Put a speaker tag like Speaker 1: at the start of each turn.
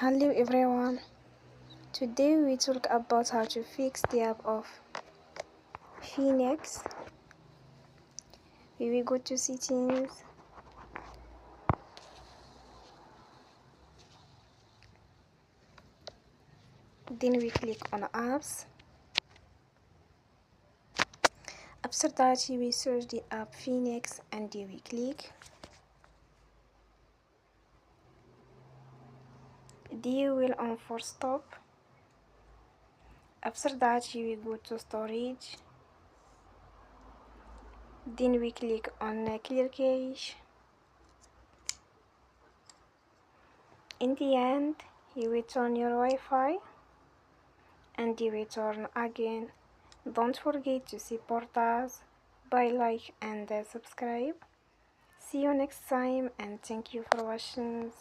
Speaker 1: Hello everyone, today we talk about how to fix the app of Phoenix. We will go to settings, then we click on apps. After that we will search the app Phoenix and we click. You will on for stop. After that you will go to storage, then we click on clear cache. In the end you will turn your Wi-Fi and you will turn again. Don't forget to support us by like and subscribe. See you next time and thank you for watching.